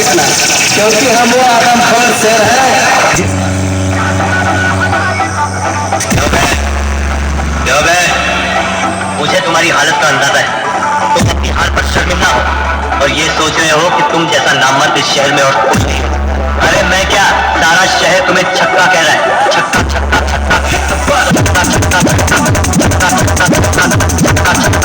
पूछना, क्योंकि हम वो आदमखोर शेर हैं। क्यों बे? मुझे तुम्हारी हालत का अंदाजा है। तुम अपनी हाल पर शर्मिंदा हो और ये सोच रहे हो कि तुम जैसा नामर्द इस शहर में और कुछ नहीं हो। अरे मैं क्या, सारा शहर तुम्हें छक्का कह रहा है। छक्का छक्का छक्का छक्का छक्का छक्का छक्का छक्का छक्का छक्का छक्का छक्का